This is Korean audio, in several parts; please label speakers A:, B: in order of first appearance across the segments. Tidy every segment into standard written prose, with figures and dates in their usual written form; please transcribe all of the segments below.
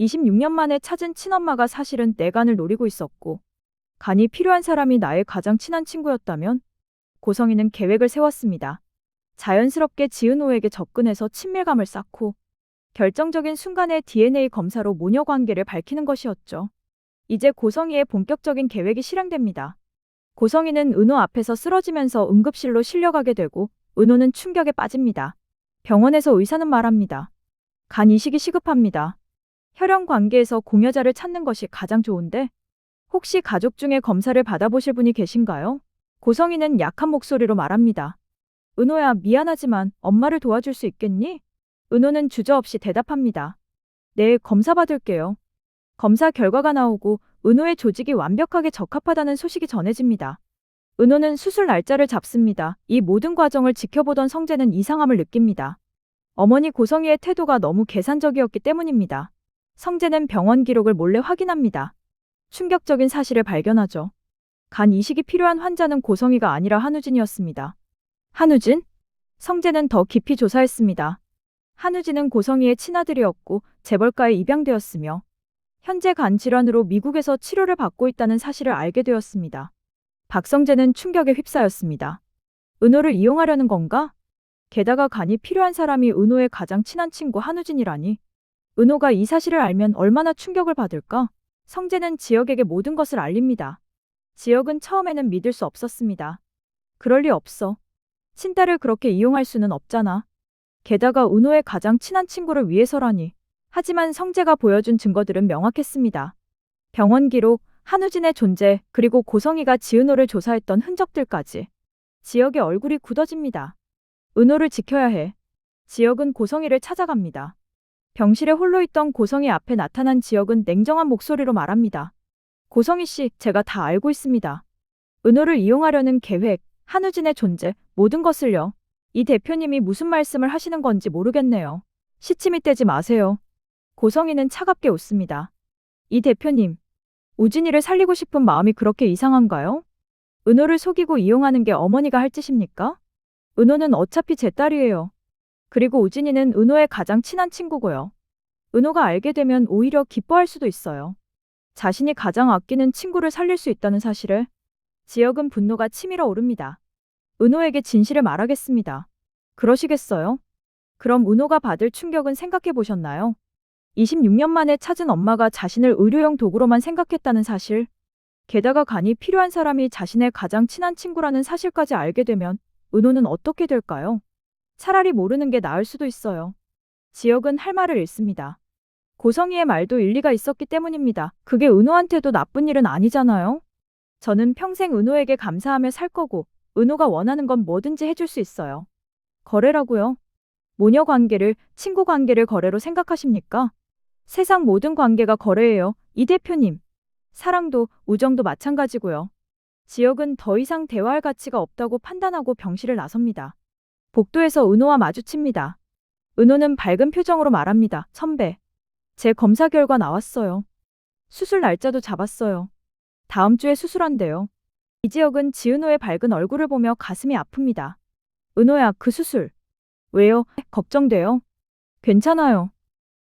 A: 26년 만에 찾은 친엄마가 사실은 내 간을 노리고 있었고, 간이 필요한 사람이 나의 가장 친한 친구였다면? 고성이는 계획을 세웠습니다. 자연스럽게 지은호에게 접근해서 친밀감을 쌓고, 결정적인 순간에 DNA 검사로 모녀 관계를 밝히는 것이었죠. 이제 고성이의 본격적인 계획이 실행됩니다. 고성이는 은호 앞에서 쓰러지면서 응급실로 실려가게 되고, 은호는 충격에 빠집니다. 병원에서 의사는 말합니다. 간 이식이 시급합니다. 혈연 관계에서 공여자를 찾는 것이 가장 좋은데, 혹시 가족 중에 검사를 받아보실 분이 계신가요? 고성이는 약한 목소리로 말합니다. 은호야, 미안하지만 엄마를 도와줄 수 있겠니? 은호는 주저없이 대답합니다. 네, 검사 받을게요. 검사 결과가 나오고 은호의 조직이 완벽하게 적합하다는 소식이 전해집니다. 은호는 수술 날짜를 잡습니다. 이 모든 과정을 지켜보던 성재는 이상함을 느낍니다. 어머니 고성이의 태도가 너무 계산적이었기 때문입니다. 성재는 병원 기록을 몰래 확인합니다. 충격적인 사실을 발견하죠. 간 이식이 필요한 환자는 고성이가 아니라 한우진이었습니다. 한우진? 성재는 더 깊이 조사했습니다. 한우진은 고성이의 친아들이었고 재벌가에 입양되었으며 현재 간 질환으로 미국에서 치료를 받고 있다는 사실을 알게 되었습니다. 박성재는 충격에 휩싸였습니다. 은호를 이용하려는 건가? 게다가 간이 필요한 사람이 은호의 가장 친한 친구 한우진이라니. 은호가 이 사실을 알면 얼마나 충격을 받을까? 성재는 지역에게 모든 것을 알립니다. 지역은 처음에는 믿을 수 없었습니다. 그럴 리 없어. 친딸을 그렇게 이용할 수는 없잖아. 게다가 은호의 가장 친한 친구를 위해서라니. 하지만 성재가 보여준 증거들은 명확했습니다. 병원 기록, 한우진의 존재, 그리고 고성이가 지은호를 조사했던 흔적들까지. 지역의 얼굴이 굳어집니다. 은호를 지켜야 해. 지역은 고성이를 찾아갑니다. 병실에 홀로 있던 고성이 앞에 나타난 지역은 냉정한 목소리로 말합니다. 고성이 씨, 제가 다 알고 있습니다. 은호를 이용하려는 계획, 한우진의 존재, 모든 것을요. 이 대표님이 무슨 말씀을 하시는 건지 모르겠네요. 시침이 떼지 마세요. 고성이는 차갑게 웃습니다. 이 대표님, 우진이를 살리고 싶은 마음이 그렇게 이상한가요? 은호를 속이고 이용하는 게 어머니가 할 짓입니까? 은호는 어차피 제 딸이에요. 그리고 우진이는 은호의 가장 친한 친구고요. 은호가 알게 되면 오히려 기뻐할 수도 있어요. 자신이 가장 아끼는 친구를 살릴 수 있다는 사실을. 지역은 분노가 치밀어 오릅니다. 은호에게 진실을 말하겠습니다. 그러시겠어요? 그럼 은호가 받을 충격은 생각해 보셨나요? 26년 만에 찾은 엄마가 자신을 의료용 도구로만 생각했다는 사실. 게다가 간이 필요한 사람이 자신의 가장 친한 친구라는 사실까지 알게 되면 은호는 어떻게 될까요? 차라리 모르는 게 나을 수도 있어요. 지역은 할 말을 잃습니다. 고성이의 말도 일리가 있었기 때문입니다. 그게 은호한테도 나쁜 일은 아니잖아요? 저는 평생 은호에게 감사하며 살 거고, 은호가 원하는 건 뭐든지 해줄 수 있어요. 거래라고요? 모녀 관계를, 친구 관계를 거래로 생각하십니까? 세상 모든 관계가 거래예요, 이 대표님. 사랑도, 우정도 마찬가지고요. 지역은 더 이상 대화할 가치가 없다고 판단하고 병실을 나섭니다. 복도에서 은호와 마주칩니다. 은호는 밝은 표정으로 말합니다. 선배, 제 검사 결과 나왔어요. 수술 날짜도 잡았어요. 다음 주에 수술한대요. 이지혁은 지은호의 밝은 얼굴을 보며 가슴이 아픕니다. 은호야, 그 수술. 왜요? 걱정돼요. 괜찮아요.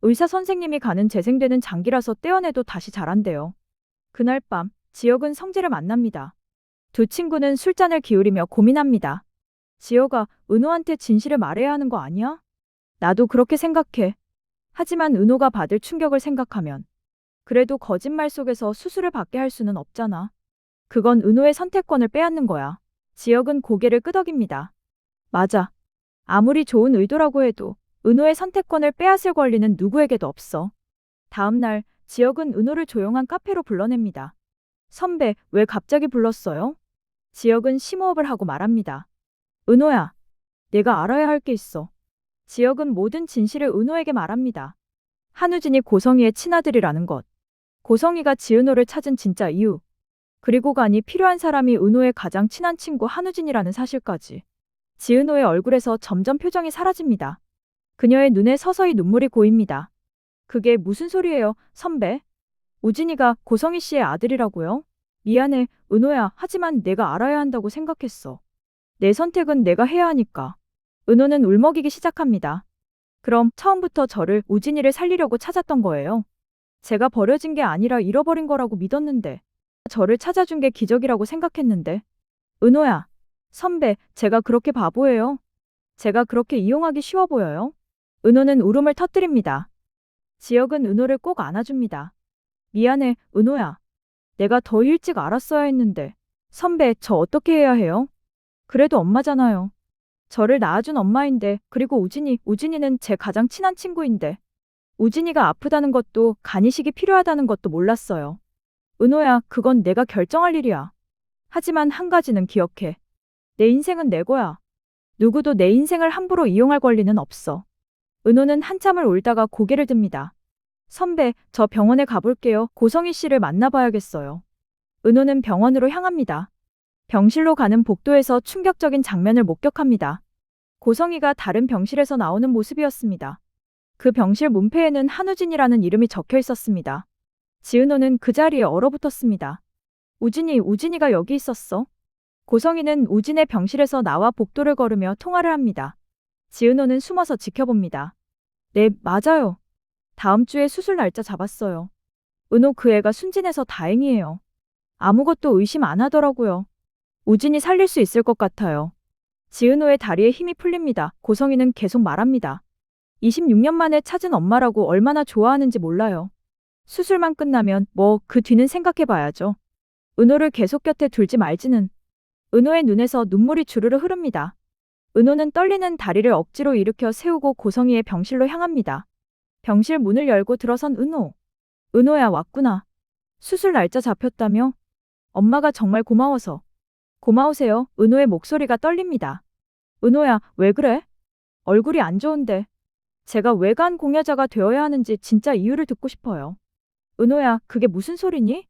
A: 의사 선생님이 가는 재생되는 장기라서 떼어내도 다시 잘한대요. 그날 밤, 지혁은 성재를 만납니다. 두 친구는 술잔을 기울이며 고민합니다. 지혁아, 은호한테 진실을 말해야 하는 거 아니야? 나도 그렇게 생각해. 하지만 은호가 받을 충격을 생각하면 그래도 거짓말 속에서 수술을 받게 할 수는 없잖아. 그건 은호의 선택권을 빼앗는 거야. 지혁은 고개를 끄덕입니다. 맞아. 아무리 좋은 의도라고 해도 은호의 선택권을 빼앗을 권리는 누구에게도 없어. 다음 날 지혁은 은호를 조용한 카페로 불러냅니다. 선배, 왜 갑자기 불렀어요? 지혁은 심호흡을 하고 말합니다. 은호야, 내가 알아야 할 게 있어. 지혁은 모든 진실을 은호에게 말합니다. 한우진이 고성이의 친아들이라는 것. 고성이가 지은호를 찾은 진짜 이유. 그리고 간이 필요한 사람이 은호의 가장 친한 친구 한우진이라는 사실까지. 지은호의 얼굴에서 점점 표정이 사라집니다. 그녀의 눈에 서서히 눈물이 고입니다. 그게 무슨 소리예요, 선배? 우진이가 고성희 씨의 아들이라고요? 미안해, 은호야. 하지만 내가 알아야 한다고 생각했어. 내 선택은 내가 해야 하니까. 은호는 울먹이기 시작합니다. 그럼 처음부터 저를 우진이를 살리려고 찾았던 거예요? 제가 버려진 게 아니라 잃어버린 거라고 믿었는데, 저를 찾아준 게 기적이라고 생각했는데. 은호야, 선배, 제가 그렇게 바보예요? 제가 그렇게 이용하기 쉬워 보여요? 은호는 울음을 터뜨립니다. 지혁은 은호를 꼭 안아줍니다. 미안해, 은호야. 내가 더 일찍 알았어야 했는데. 선배, 저 어떻게 해야 해요? 그래도 엄마잖아요. 저를 낳아준 엄마인데, 그리고 우진이는 제 가장 친한 친구인데. 우진이가 아프다는 것도 간이식이 필요하다는 것도 몰랐어요. 은호야, 그건 내가 결정할 일이야. 하지만 한 가지는 기억해. 내 인생은 내 거야. 누구도 내 인생을 함부로 이용할 권리는 없어. 은호는 한참을 울다가 고개를 듭니다. 선배, 저 병원에 가볼게요. 고성희 씨를 만나봐야겠어요. 은호는 병원으로 향합니다. 병실로 가는 복도에서 충격적인 장면을 목격합니다. 고성희가 다른 병실에서 나오는 모습이었습니다. 그 병실 문패에는 한우진이라는 이름이 적혀 있었습니다. 지은호는 그 자리에 얼어붙었습니다. 우진이가 여기 있었어? 고성희는 우진의 병실에서 나와 복도를 걸으며 통화를 합니다. 지은호는 숨어서 지켜봅니다. 네, 맞아요. 다음 주에 수술 날짜 잡았어요. 은호 그 애가 순진해서 다행이에요. 아무것도 의심 안 하더라고요. 우진이 살릴 수 있을 것 같아요. 지은호의 다리에 힘이 풀립니다. 고성희는 계속 말합니다. 26년 만에 찾은 엄마라고 얼마나 좋아하는지 몰라요. 수술만 끝나면 그 뒤는 생각해봐야죠. 은호를 계속 곁에 둘지 말지는. 은호의 눈에서 눈물이 주르르 흐릅니다. 은호는 떨리는 다리를 억지로 일으켜 세우고 고성희의 병실로 향합니다. 병실 문을 열고 들어선 은호. 은호야, 왔구나. 수술 날짜 잡혔다며? 엄마가 정말 고마워서. 고마우세요. 은호의 목소리가 떨립니다. 은호야, 왜 그래? 얼굴이 안 좋은데. 제가 외간 공여자가 되어야 하는지 진짜 이유를 듣고 싶어요. 은호야, 그게 무슨 소리니?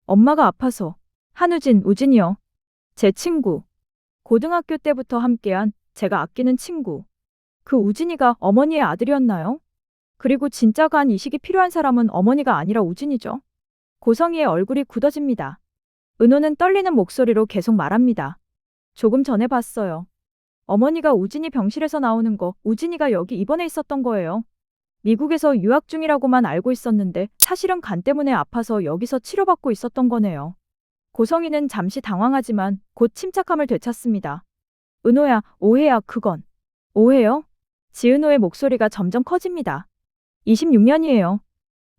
A: 엄마가 아파서. 한우진, 우진이요. 제 친구. 고등학교 때부터 함께한 제가 아끼는 친구. 그 우진이가 어머니의 아들이었나요? 그리고 진짜 간 이식이 필요한 사람은 어머니가 아니라 우진이죠. 고성희의 얼굴이 굳어집니다. 은호는 떨리는 목소리로 계속 말합니다. 조금 전에 봤어요. 어머니가 우진이 병실에서 나오는 거, 우진이가 여기 입원해 있었던 거예요. 미국에서 유학 중이라고만 알고 있었는데 사실은 간 때문에 아파서 여기서 치료받고 있었던 거네요. 고성희는 잠시 당황하지만 곧 침착함을 되찾습니다. 은호야, 오해야, 그건. 오해요? 지은호의 목소리가 점점 커집니다. 26년이에요.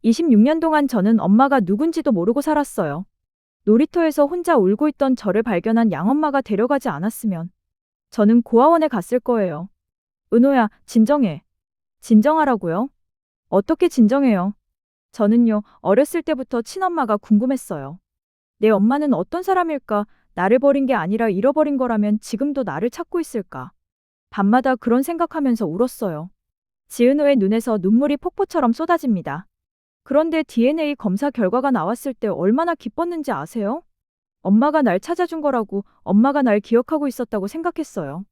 A: 26년 동안 저는 엄마가 누군지도 모르고 살았어요. 놀이터에서 혼자 울고 있던 저를 발견한 양엄마가 데려가지 않았으면 저는 고아원에 갔을 거예요. 은호야, 진정해. 진정하라고요? 어떻게 진정해요? 저는요, 어렸을 때부터 친엄마가 궁금했어요. 내 엄마는 어떤 사람일까? 나를 버린 게 아니라 잃어버린 거라면 지금도 나를 찾고 있을까? 밤마다 그런 생각하면서 울었어요. 지은호의 눈에서 눈물이 폭포처럼 쏟아집니다. 그런데 DNA 검사 결과가 나왔을 때 얼마나 기뻤는지 아세요? 엄마가 날 찾아준 거라고, 엄마가 날 기억하고 있었다고 생각했어요.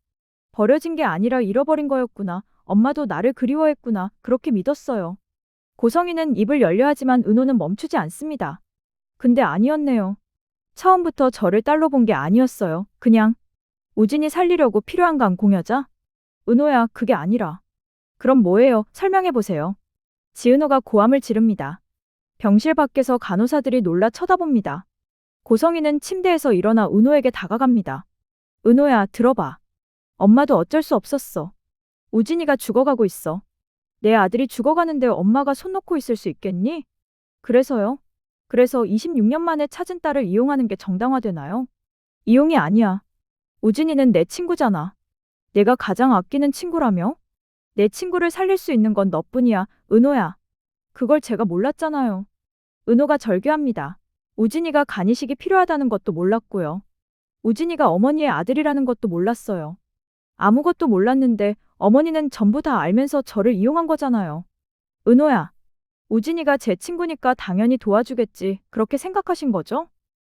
A: 버려진 게 아니라 잃어버린 거였구나. 엄마도 나를 그리워했구나. 그렇게 믿었어요. 고성희는 입을 열려 하지만 은호는 멈추지 않습니다. 근데 아니었네요. 처음부터 저를 딸로 본 게 아니었어요. 그냥 우진이 살리려고 필요한 간 공여자? 은호야, 그게 아니라. 그럼 뭐예요? 설명해보세요. 지은호가 고함을 지릅니다. 병실 밖에서 간호사들이 놀라 쳐다봅니다. 고성희는 침대에서 일어나 은호에게 다가갑니다. 은호야, 들어봐. 엄마도 어쩔 수 없었어. 우진이가 죽어가고 있어. 내 아들이 죽어가는데 엄마가 손 놓고 있을 수 있겠니? 그래서요? 그래서 26년 만에 찾은 딸을 이용하는 게 정당화되나요? 이용이 아니야. 우진이는 내 친구잖아. 내가 가장 아끼는 친구라며? 내 친구를 살릴 수 있는 건 너뿐이야, 은호야. 그걸 제가 몰랐잖아요. 은호가 절규합니다. 우진이가 간이식이 필요하다는 것도 몰랐고요. 우진이가 어머니의 아들이라는 것도 몰랐어요. 아무것도 몰랐는데 어머니는 전부 다 알면서 저를 이용한 거잖아요. 은호야, 우진이가 제 친구니까 당연히 도와주겠지. 그렇게 생각하신 거죠?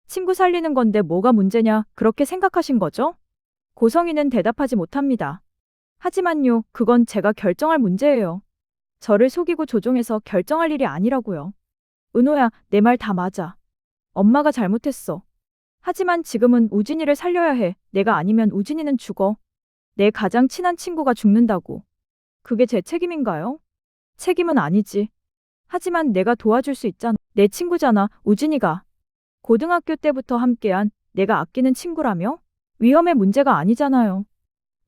A: 친구 살리는 건데 뭐가 문제냐, 그렇게 생각하신 거죠? 고성희는 대답하지 못합니다. 하지만요, 그건 제가 결정할 문제예요. 저를 속이고 조종해서 결정할 일이 아니라고요. 은호야, 내 말 다 맞아. 엄마가 잘못했어. 하지만 지금은 우진이를 살려야 해. 내가 아니면 우진이는 죽어. 내 가장 친한 친구가 죽는다고. 그게 제 책임인가요? 책임은 아니지. 하지만 내가 도와줄 수 있잖아. 내 친구잖아, 우진이가. 고등학교 때부터 함께한 내가 아끼는 친구라며? 위험의 문제가 아니잖아요.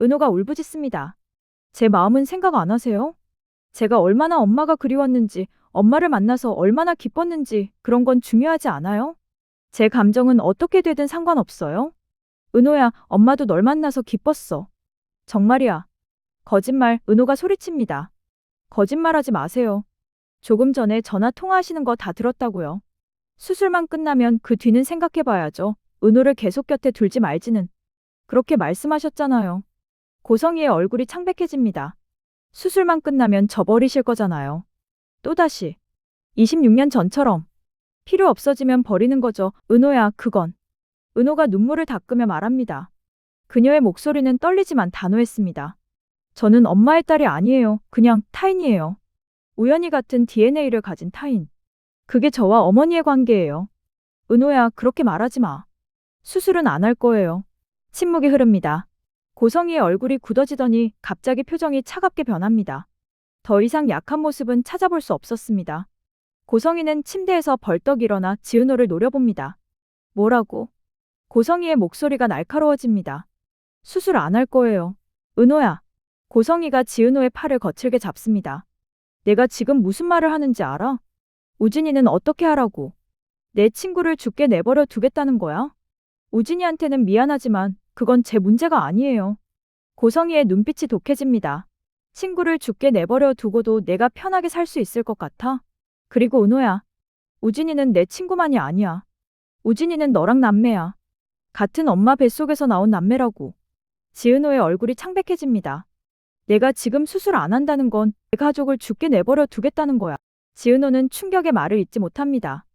A: 은호가 울부짖습니다. 제 마음은 생각 안 하세요? 제가 얼마나 엄마가 그리웠는지, 엄마를 만나서 얼마나 기뻤는지 그런 건 중요하지 않아요? 제 감정은 어떻게 되든 상관없어요? 은호야, 엄마도 널 만나서 기뻤어. 정말이야. 거짓말, 은호가 소리칩니다. 거짓말하지 마세요. 조금 전에 전화 통화하시는 거 다 들었다고요. 수술만 끝나면 그 뒤는 생각해봐야죠. 은호를 계속 곁에 둘지 말지는. 그렇게 말씀하셨잖아요. 고성이의 얼굴이 창백해집니다. 수술만 끝나면 저버리실 거잖아요. 또다시. 26년 전처럼. 필요 없어지면 버리는 거죠. 은호야, 그건. 은호가 눈물을 닦으며 말합니다. 그녀의 목소리는 떨리지만 단호했습니다. 저는 엄마의 딸이 아니에요. 그냥 타인이에요. 우연히 같은 DNA를 가진 타인. 그게 저와 어머니의 관계예요. 은호야, 그렇게 말하지 마. 수술은 안 할 거예요. 침묵이 흐릅니다. 고성이의 얼굴이 굳어지더니 갑자기 표정이 차갑게 변합니다. 더 이상 약한 모습은 찾아볼 수 없었습니다. 고성이는 침대에서 벌떡 일어나 지은호를 노려봅니다. 뭐라고? 고성이의 목소리가 날카로워집니다. 수술 안 할 거예요. 은호야. 고성이가 지은호의 팔을 거칠게 잡습니다. 내가 지금 무슨 말을 하는지 알아? 우진이는 어떻게 하라고? 내 친구를 죽게 내버려 두겠다는 거야? 우진이한테는 미안하지만 그건 제 문제가 아니에요. 고성이의 눈빛이 독해집니다. 친구를 죽게 내버려 두고도 내가 편하게 살 수 있을 것 같아? 그리고 은호야. 우진이는 내 친구만이 아니야. 우진이는 너랑 남매야. 같은 엄마 뱃속에서 나온 남매라고. 지은호의 얼굴이 창백해집니다. 내가 지금 수술 안 한다는 건 내 가족을 죽게 내버려 두겠다는 거야. 지은호는 충격의 말을 잇지 못합니다.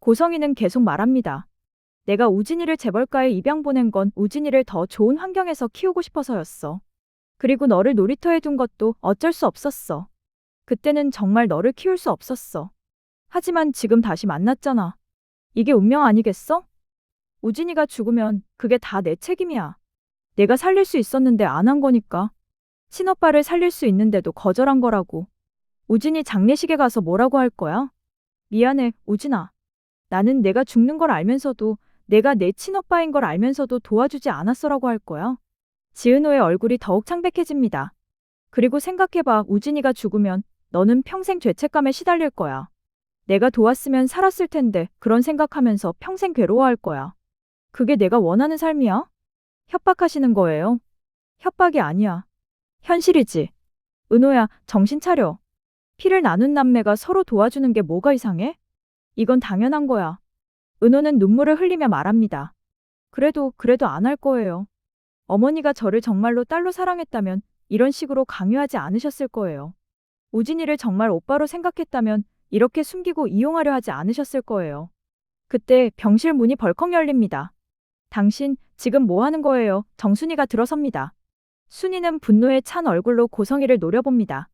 A: 고성이는 계속 말합니다. 내가 우진이를 재벌가에 입양 보낸 건 우진이를 더 좋은 환경에서 키우고 싶어서였어. 그리고 너를 놀이터에 둔 것도 어쩔 수 없었어. 그때는 정말 너를 키울 수 없었어. 하지만 지금 다시 만났잖아. 이게 운명 아니겠어? 우진이가 죽으면 그게 다 내 책임이야. 내가 살릴 수 있었는데 안 한 거니까. 친오빠를 살릴 수 있는데도 거절한 거라고. 우진이 장례식에 가서 뭐라고 할 거야? 미안해, 우진아. 나는 내가 죽는 걸 알면서도 내가 내 친오빠인 걸 알면서도 도와주지 않았어라고 할 거야. 지은호의 얼굴이 더욱 창백해집니다. 그리고 생각해봐. 우진이가 죽으면 너는 평생 죄책감에 시달릴 거야. 내가 도왔으면 살았을 텐데 그런 생각하면서 평생 괴로워할 거야. 그게 내가 원하는 삶이야? 협박하시는 거예요? 협박이 아니야. 현실이지. 은호야, 정신 차려. 피를 나눈 남매가 서로 도와주는 게 뭐가 이상해? 이건 당연한 거야. 은호는 눈물을 흘리며 말합니다. 그래도 안 할 거예요. 어머니가 저를 정말로 딸로 사랑했다면 이런 식으로 강요하지 않으셨을 거예요. 우진이를 정말 오빠로 생각했다면 이렇게 숨기고 이용하려 하지 않으셨을 거예요. 그때 병실 문이 벌컥 열립니다. 당신 지금 뭐 하는 거예요? 정순이가 들어섭니다. 순이는 분노에 찬 얼굴로 고성이를 노려봅니다.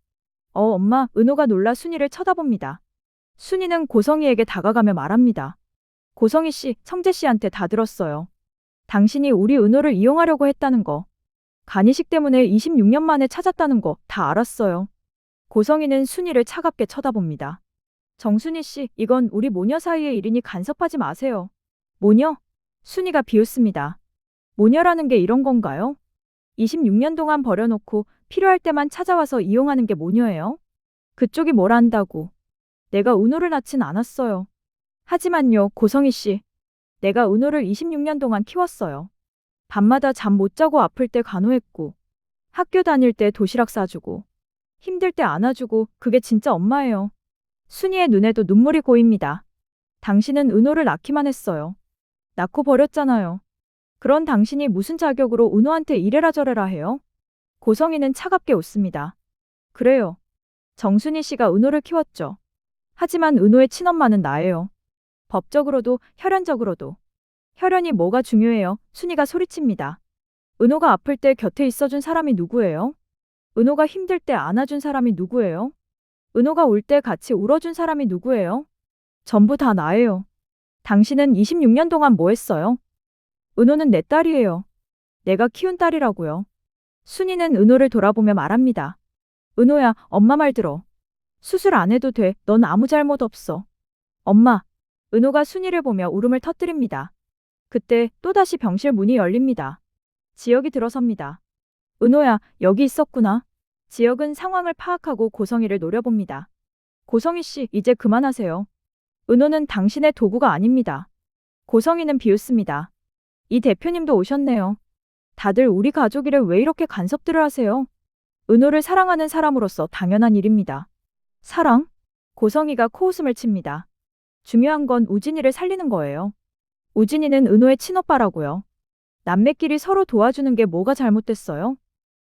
A: 엄마, 은호가 놀라 순이를 쳐다봅니다. 순이는 고성이에게 다가가며 말합니다. 고성이 씨, 성재 씨한테 다 들었어요. 당신이 우리 은호를 이용하려고 했다는 거. 간이식 때문에 26년 만에 찾았다는 거 다 알았어요. 고성이는 순이를 차갑게 쳐다봅니다. 정순이 씨, 이건 우리 모녀 사이의 일이니 간섭하지 마세요. 모녀? 순이가 비웃습니다. 모녀라는 게 이런 건가요? 26년 동안 버려놓고 필요할 때만 찾아와서 이용하는 게 모녀예요? 그쪽이 뭘 안다고. 내가 은호를 낳진 않았어요. 하지만요, 고성희 씨. 내가 은호를 26년 동안 키웠어요. 밤마다 잠 못 자고 아플 때 간호했고, 학교 다닐 때 도시락 싸주고, 힘들 때 안아주고, 그게 진짜 엄마예요. 순이의 눈에도 눈물이 고입니다. 당신은 은호를 낳기만 했어요. 낳고 버렸잖아요. 그런 당신이 무슨 자격으로 은호한테 이래라 저래라 해요? 고성이는 차갑게 웃습니다. 그래요. 정순이 씨가 은호를 키웠죠. 하지만 은호의 친엄마는 나예요. 법적으로도 혈연적으로도. 혈연이 뭐가 중요해요? 순이가 소리칩니다. 은호가 아플 때 곁에 있어준 사람이 누구예요? 은호가 힘들 때 안아준 사람이 누구예요? 은호가 울 때 같이 울어준 사람이 누구예요? 전부 다 나예요. 당신은 26년 동안 뭐 했어요? 은호는 내 딸이에요. 내가 키운 딸이라고요. 순이는 은호를 돌아보며 말합니다. 은호야, 엄마 말 들어. 수술 안 해도 돼. 넌 아무 잘못 없어. 엄마. 은호가 순이를 보며 울음을 터뜨립니다. 그때 또다시 병실 문이 열립니다. 지혁이 들어섭니다. 은호야, 여기 있었구나. 지혁은 상황을 파악하고 고성이를 노려봅니다. 고성희 씨, 이제 그만하세요. 은호는 당신의 도구가 아닙니다. 고성희는 비웃습니다. 이 대표님도 오셨네요. 다들 우리 가족이를 왜 이렇게 간섭들을 하세요? 은호를 사랑하는 사람으로서 당연한 일입니다. 사랑? 고성희가 코웃음을 칩니다. 중요한 건 우진이를 살리는 거예요. 우진이는 은호의 친오빠라고요. 남매끼리 서로 도와주는 게 뭐가 잘못됐어요?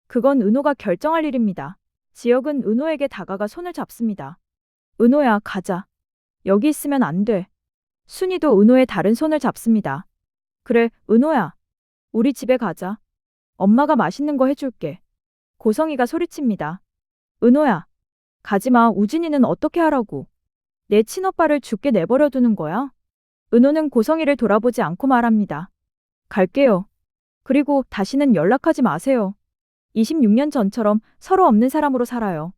A: 그건 은호가 결정할 일입니다. 지혁은 은호에게 다가가 손을 잡습니다. 은호야, 가자. 여기 있으면 안 돼. 순이도 은호의 다른 손을 잡습니다. 그래, 은호야. 우리 집에 가자. 엄마가 맛있는 거 해줄게. 고성이가 소리칩니다. 은호야. 가지마. 우진이는 어떻게 하라고. 내 친오빠를 죽게 내버려 두는 거야? 은호는 고성이를 돌아보지 않고 말합니다. 갈게요. 그리고 다시는 연락하지 마세요. 26년 전처럼 서로 없는 사람으로 살아요.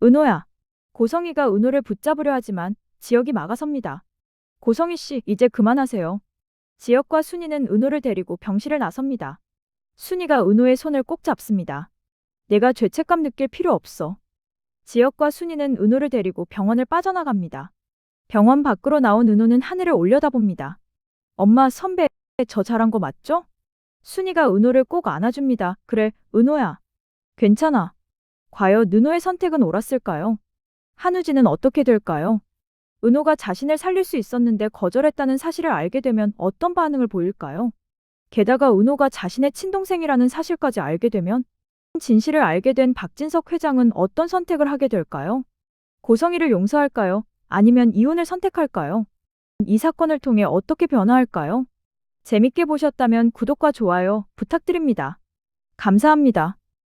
A: 은호야. 고성이가 은호를 붙잡으려 하지만 지혁이 막아섭니다. 고성희 씨, 이제 그만하세요. 지혁과 순이는 은호를 데리고 병실을 나섭니다. 순이가 은호의 손을 꼭 잡습니다. 내가 죄책감 느낄 필요 없어. 지혁과 순이는 은호를 데리고 병원을 빠져나갑니다. 병원 밖으로 나온 은호는 하늘을 올려다봅니다. 엄마, 선배, 저 잘한 거 맞죠? 순이가 은호를 꼭 안아줍니다. 그래, 은호야. 괜찮아. 과연 은호의 선택은 옳았을까요? 한우진은 어떻게 될까요? 은호가 자신을 살릴 수 있었는데 거절했다는 사실을 알게 되면 어떤 반응을 보일까요? 게다가 은호가 자신의 친동생이라는 사실까지 알게 되면 진실을 알게 된 박진석 회장은 어떤 선택을 하게 될까요? 고성희를 용서할까요? 아니면 이혼을 선택할까요? 이 사건을 통해 어떻게 변화할까요? 재밌게 보셨다면 구독과 좋아요 부탁드립니다. 감사합니다.